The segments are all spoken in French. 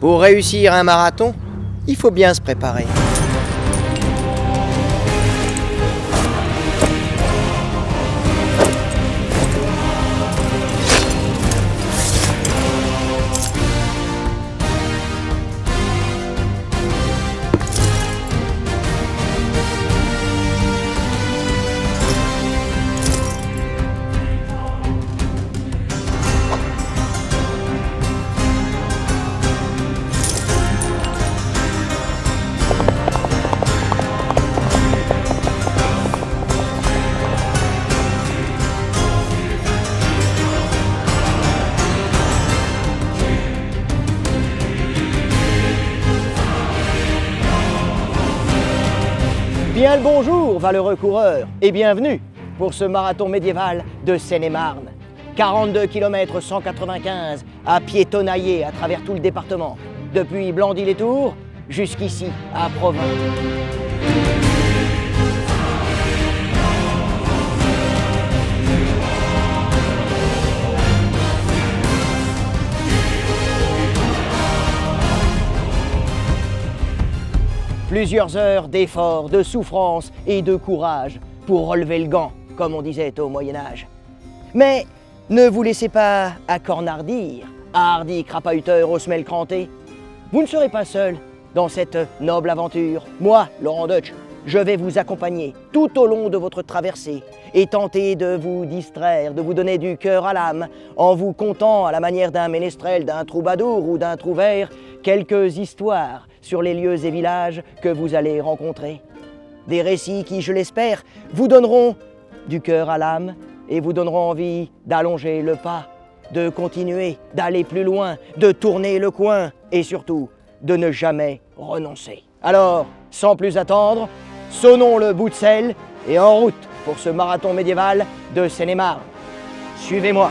Pour réussir un marathon, il faut bien se préparer. Bien le bonjour, valeureux coureurs, et bienvenue pour ce marathon médiéval de Seine-et-Marne. 42 km 195 à piétonnailler à travers tout le département, depuis Blandy-les-Tours jusqu'ici à Provins. Plusieurs heures d'efforts, de souffrance et de courage pour relever le gant, comme on disait au Moyen-Âge. Mais ne vous laissez pas acornardir, hardi crapahuteur aux semelles crantées. Vous ne serez pas seul dans cette noble aventure. Moi, Laurent Deutsch, je vais vous accompagner tout au long de votre traversée et tenter de vous distraire, de vous donner du cœur à l'âme, en vous contant à la manière d'un ménestrel, d'un troubadour ou d'un trouvère, quelques histoires sur les lieux et villages que vous allez rencontrer. Des récits qui, je l'espère, vous donneront du cœur à l'âme et vous donneront envie d'allonger le pas, de continuer, d'aller plus loin, de tourner le coin et surtout de ne jamais renoncer. Alors, sans plus attendre, sonnons le bout de selle et en route pour ce marathon médiéval de Seine-et-Marne. Suivez-moi.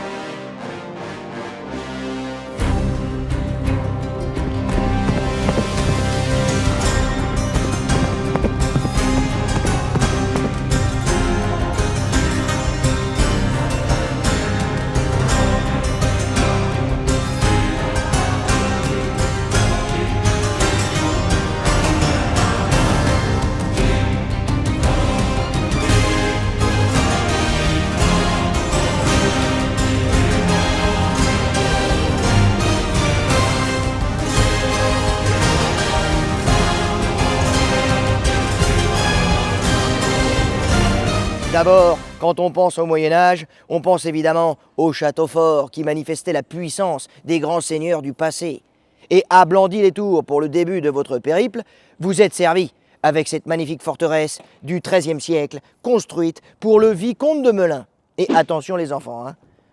D'abord, quand on pense au Moyen-Âge, on pense évidemment au château fort qui manifestait la puissance des grands seigneurs du passé. Et à Blandy-les-Tours, pour le début de votre périple, vous êtes servi avec cette magnifique forteresse du XIIIe siècle, construite pour le vicomte de Melun. Et attention les enfants,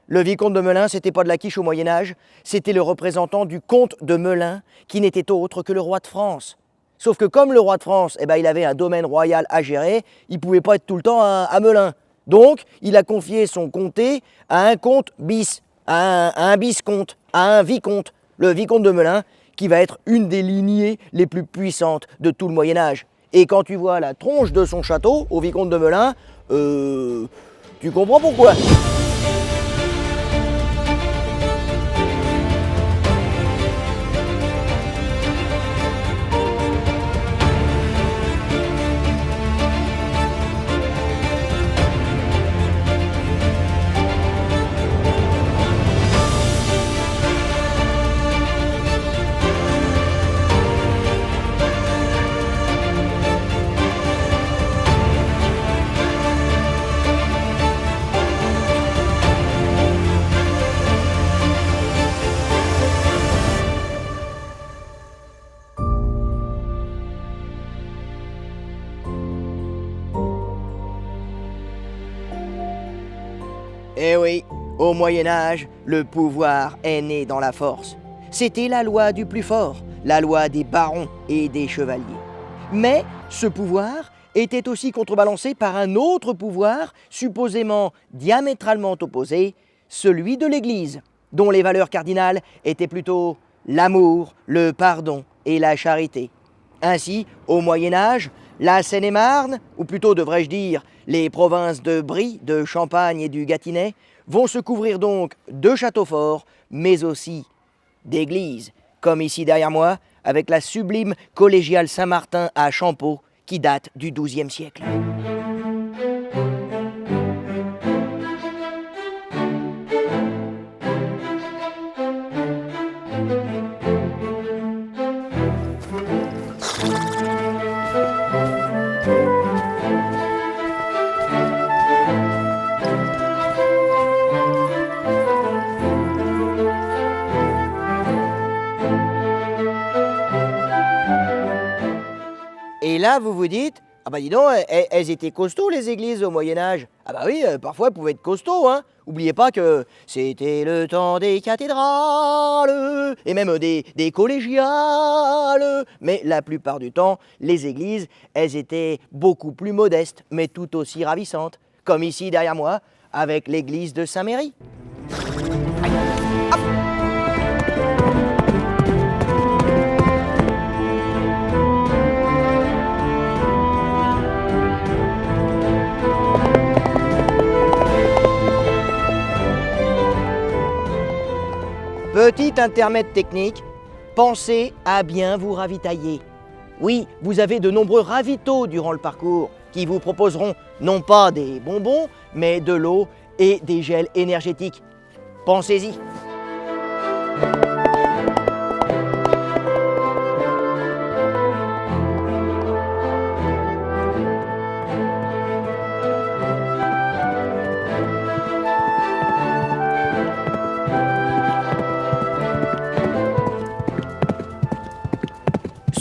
le vicomte de Melun, c'était pas de la quiche au Moyen-Âge, c'était le représentant du comte de Melun, qui n'était autre que le roi de France. Sauf que comme le roi de France, il avait un domaine royal à gérer, il ne pouvait pas être tout le temps à Melun. Donc, il a confié son comté à un comte bis, à un bis-comte, à un vicomte, le vicomte de Melun, qui va être une des lignées les plus puissantes de tout le Moyen-Âge. Et quand tu vois la tronche de son château, au vicomte de Melun, tu comprends pourquoi. Eh oui, au Moyen-Âge, le pouvoir est né dans la force. C'était la loi du plus fort, la loi des barons et des chevaliers. Mais ce pouvoir était aussi contrebalancé par un autre pouvoir, supposément diamétralement opposé, celui de l'Église, dont les valeurs cardinales étaient plutôt l'amour, le pardon et la charité. Ainsi, au Moyen-Âge, la Seine-et-Marne, ou plutôt devrais-je dire les provinces de Brie, de Champagne et du Gâtinais, vont se couvrir donc de châteaux forts, mais aussi d'églises. comme ici derrière moi, avec la sublime collégiale Saint-Martin à Champeaux, qui date du XIIe siècle. Et là, vous vous dites, ah bah dis donc, elles étaient costauds les églises au Moyen-Âge. Ah bah oui, parfois elles pouvaient être costauds, hein. Oubliez pas que c'était le temps des cathédrales et même des collégiales. Mais la plupart du temps, les églises, elles étaient beaucoup plus modestes, mais tout aussi ravissantes. Comme ici derrière moi, avec l'église de Saint-Méry. Petit intermède technique, pensez à bien vous ravitailler. Oui, vous avez de nombreux ravitaux durant le parcours qui vous proposeront non pas des bonbons, mais de l'eau et des gels énergétiques. Pensez-y.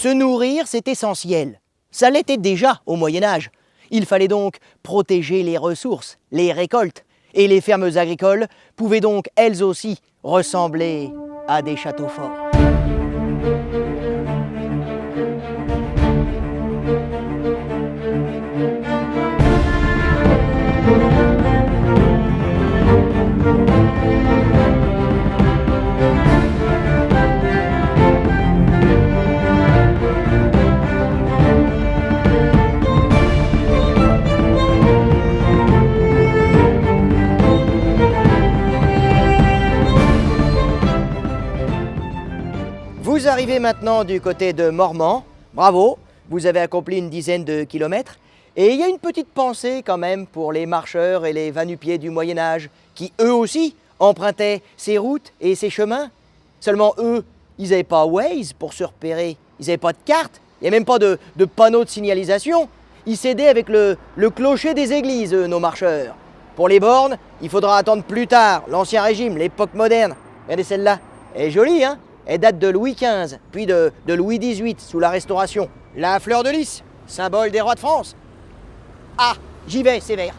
Se nourrir, c'est essentiel. Ça l'était déjà au Moyen-Âge. Il fallait donc protéger les ressources, les récoltes. Et les fermes agricoles pouvaient donc elles aussi ressembler à des châteaux forts. Vous arrivez maintenant du côté de Mormant. Bravo, vous avez accompli une dizaine de kilomètres. Et il y a une petite pensée quand même pour les marcheurs et les va-nu-pieds du Moyen-Âge qui eux aussi empruntaient ces routes et ces chemins. Seulement eux, ils n'avaient pas Waze pour se repérer. Ils n'avaient pas de carte, il n'y a même pas de panneau de signalisation. Ils s'aidaient avec le clocher des églises, nos marcheurs. Pour les bornes, il faudra attendre plus tard, l'Ancien Régime, l'époque moderne. Regardez celle-là, elle est jolie, hein? Elle date de Louis XV, puis de Louis XVIII, sous la Restauration. La fleur de lys, symbole des rois de France. Ah, j'y vais, c'est vert.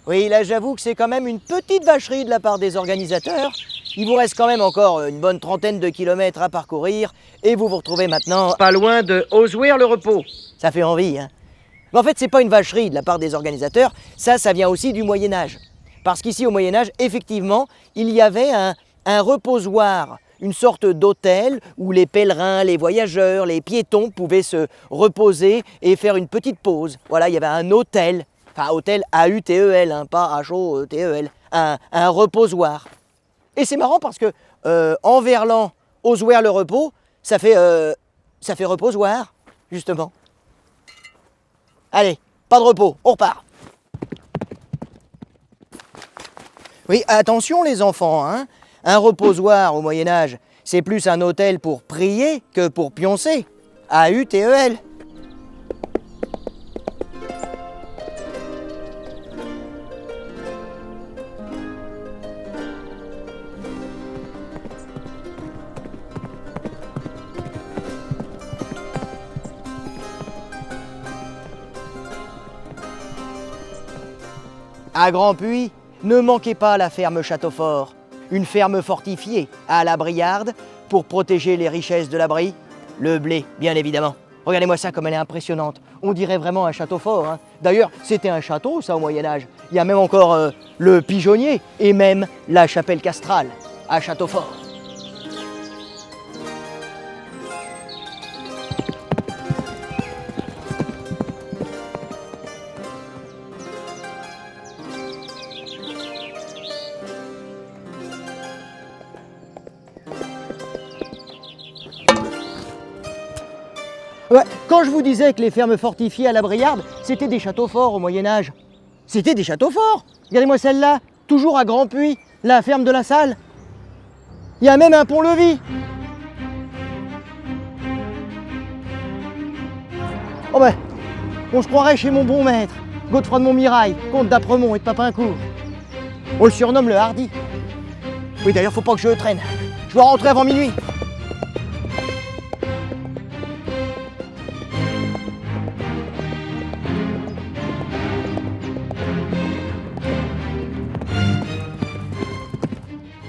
Oui, là j'avoue que c'est quand même une petite vacherie de la part des organisateurs. Il vous reste quand même encore une bonne trentaine de kilomètres à parcourir et vous vous retrouvez maintenant pas loin de Osouir-le-Repos. Ça fait envie, hein? Mais en fait, c'est pas une vacherie de la part des organisateurs, ça vient aussi du Moyen-Âge. Parce qu'ici, au Moyen-Âge, effectivement, il y avait un reposoir, une sorte d'hôtel où les pèlerins, les voyageurs, les piétons pouvaient se reposer et faire une petite pause. Voilà, il y avait un hôtel, enfin hôtel A-U-T-E-L, hein, pas H-O-T-E-L, un reposoir. Et c'est marrant parce que en verlan, Osouir-le-Repos, ça fait reposoir, justement. Allez, pas de repos, on repart. Oui, attention les enfants, hein. Un reposoir au Moyen-Âge, c'est plus un hôtel pour prier que pour pioncer. A-U-T-E-L. À Grand-Puy, ne manquez pas la ferme Châteaufort, une ferme fortifiée à la Briarde pour protéger les richesses de la Brie, le blé bien évidemment. Regardez-moi ça comme elle est impressionnante, on dirait vraiment un château fort, hein. D'ailleurs, c'était un château ça au Moyen-Âge. Il y a même encore le pigeonnier et même la chapelle castrale à Châteaufort. Ouais, quand je vous disais que les fermes fortifiées à la Briarde, c'était des châteaux forts au Moyen-Âge. C'était des châteaux forts. Regardez-moi celle-là, toujours à Grand Puy, la ferme de la Salle. Il y a même un pont-levis. Oh ben, on se croirait chez mon bon maître, Godefroy de Montmirail, comte d'Apremont et de Papincourt. On le surnomme le Hardy. Oui, d'ailleurs, faut pas que je traîne. Je dois rentrer avant minuit.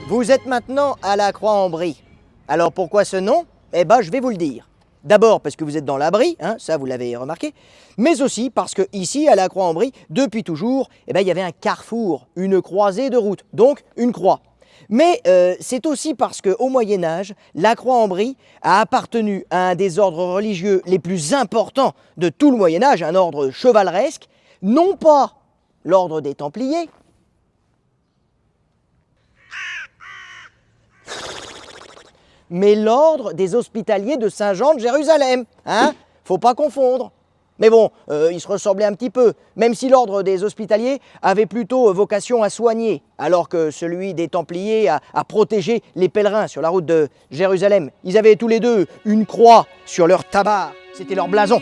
Vous êtes maintenant à la Croix-en-Brie. Alors pourquoi ce nom? Eh ben, je vais vous le dire. D'abord parce que vous êtes dans la Brie, hein, ça vous l'avez remarqué, mais aussi parce que ici, à la Croix-en-Brie, depuis toujours, eh ben, il y avait un carrefour, une croisée de routes, donc une croix. Mais c'est aussi parce qu'au Moyen-Âge, la Croix-en-Brie a appartenu à un des ordres religieux les plus importants de tout le Moyen-Âge, un ordre chevaleresque, non pas l'ordre des Templiers, mais l'ordre des Hospitaliers de Saint-Jean de Jérusalem. Hein? Faut pas confondre. Mais bon, ils se ressemblaient un petit peu, même si l'ordre des Hospitaliers avait plutôt vocation à soigner, alors que celui des Templiers a protégé les pèlerins sur la route de Jérusalem. Ils avaient tous les deux une croix sur leur tabard, c'était leur blason.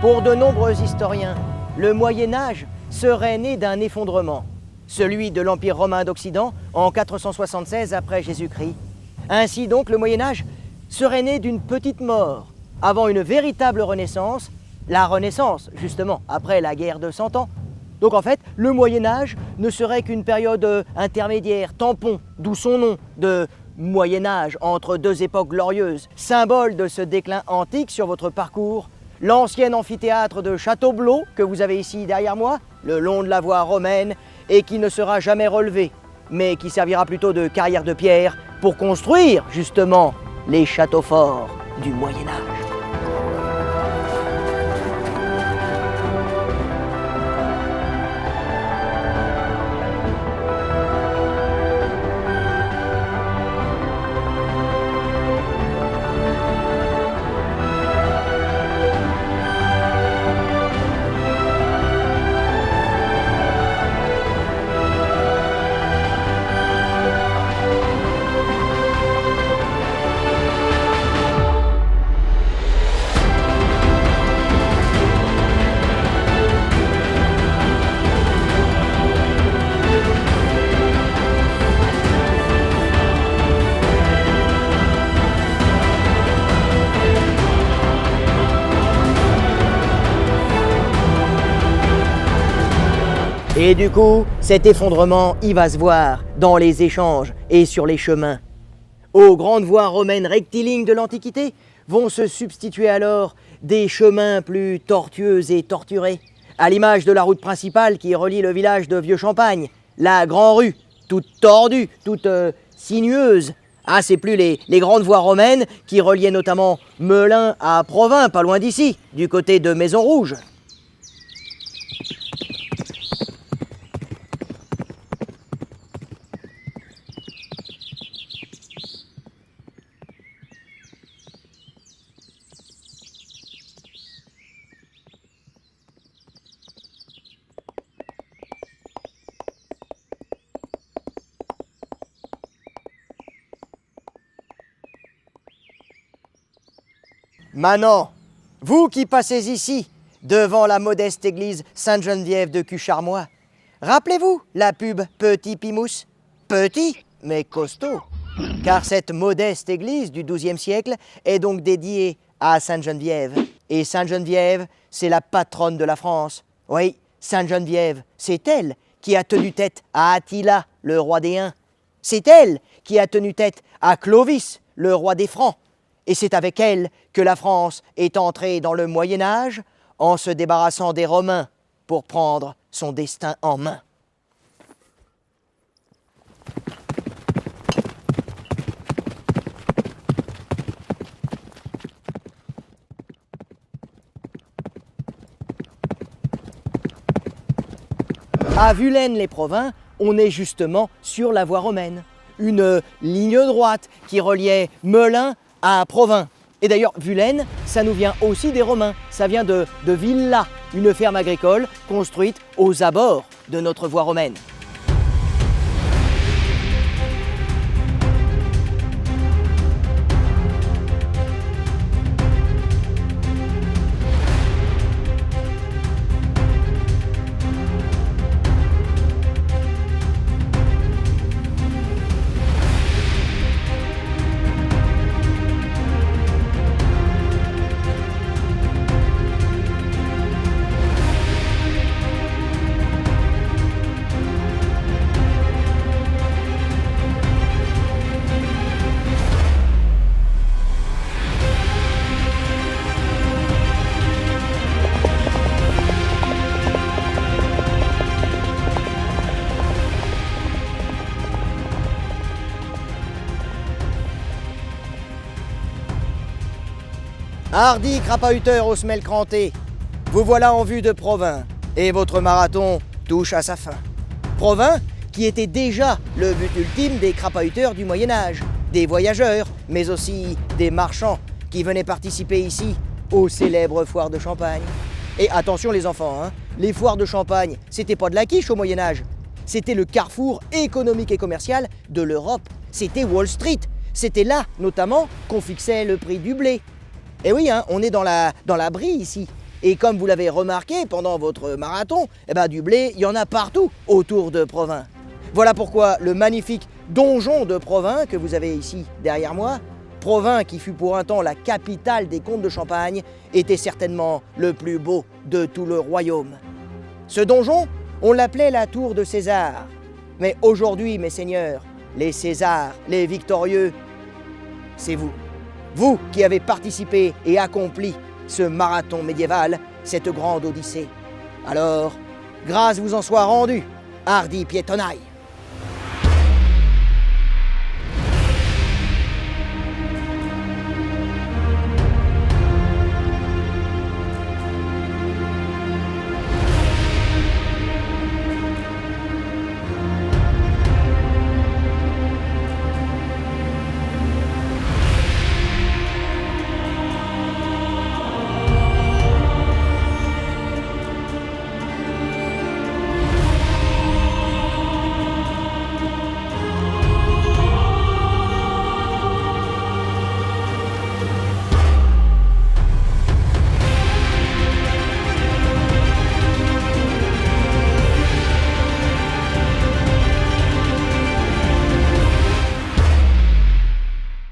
Pour de nombreux historiens, le Moyen-Âge serait né d'un effondrement, celui de l'Empire romain d'Occident en 476 après Jésus-Christ. Ainsi donc, le Moyen-Âge serait né d'une petite mort avant une véritable renaissance, la Renaissance, justement, après la guerre de 100 ans. Donc en fait, le Moyen-Âge ne serait qu'une période intermédiaire, tampon, d'où son nom, de Moyen-Âge, entre deux époques glorieuses, symbole de ce déclin antique sur votre parcours. L'ancien amphithéâtre de Château-Bleau, que vous avez ici derrière moi, le long de la voie romaine, et qui ne sera jamais relevé, mais qui servira plutôt de carrière de pierre pour construire, justement, les châteaux forts du Moyen-Âge. Et du coup, cet effondrement, il va se voir dans les échanges et sur les chemins. Aux grandes voies romaines rectilignes de l'Antiquité vont se substituer alors des chemins plus tortueux et torturés, à l'image de la route principale qui relie le village de Vieux-Champagne, la Grande Rue, toute tordue, toute sinueuse. Ah, c'est plus les grandes voies romaines qui reliaient notamment Melun à Provins, pas loin d'ici, du côté de Maison-Rouge. Maintenant, vous qui passez ici, devant la modeste église Sainte-Geneviève de Cucharmois, rappelez-vous la pub Petit Pimousse? Petit, mais costaud. Car cette modeste église du XIIe siècle est donc dédiée à Sainte-Geneviève. Et Sainte-Geneviève, c'est la patronne de la France. Oui, Sainte-Geneviève, c'est elle qui a tenu tête à Attila, le roi des Huns. C'est elle qui a tenu tête à Clovis, le roi des Francs. Et c'est avec elle que la France est entrée dans le Moyen-Âge en se débarrassant des Romains pour prendre son destin en main. À Vulaines-les-Provins, on est justement sur la voie romaine. Une ligne droite qui reliait Melun à Provins. Et d'ailleurs, Vulaines, ça nous vient aussi des Romains. Ça vient de Villa, une ferme agricole construite aux abords de notre voie romaine. Hardi crapahuteur aux semelles crantées, vous voilà en vue de Provins et votre marathon touche à sa fin. Provins qui était déjà le but ultime des crapahuteurs du Moyen-Âge, des voyageurs, mais aussi des marchands qui venaient participer ici aux célèbres foires de Champagne. Et attention les enfants, les foires de Champagne, c'était pas de la quiche au Moyen-Âge, c'était le carrefour économique et commercial de l'Europe, c'était Wall Street, c'était là notamment qu'on fixait le prix du blé. Et oui, on est dans la brie ici. Et comme vous l'avez remarqué pendant votre marathon, du blé, il y en a partout autour de Provins. Voilà pourquoi le magnifique donjon de Provins que vous avez ici derrière moi, Provins qui fut pour un temps la capitale des comtes de Champagne, était certainement le plus beau de tout le royaume. Ce donjon, on l'appelait la tour de César. Mais aujourd'hui, mes seigneurs, les Césars, les victorieux, c'est vous. Vous qui avez participé et accompli ce marathon médiéval, cette grande odyssée. Alors, grâce vous en soit rendue, hardi piétonnaille.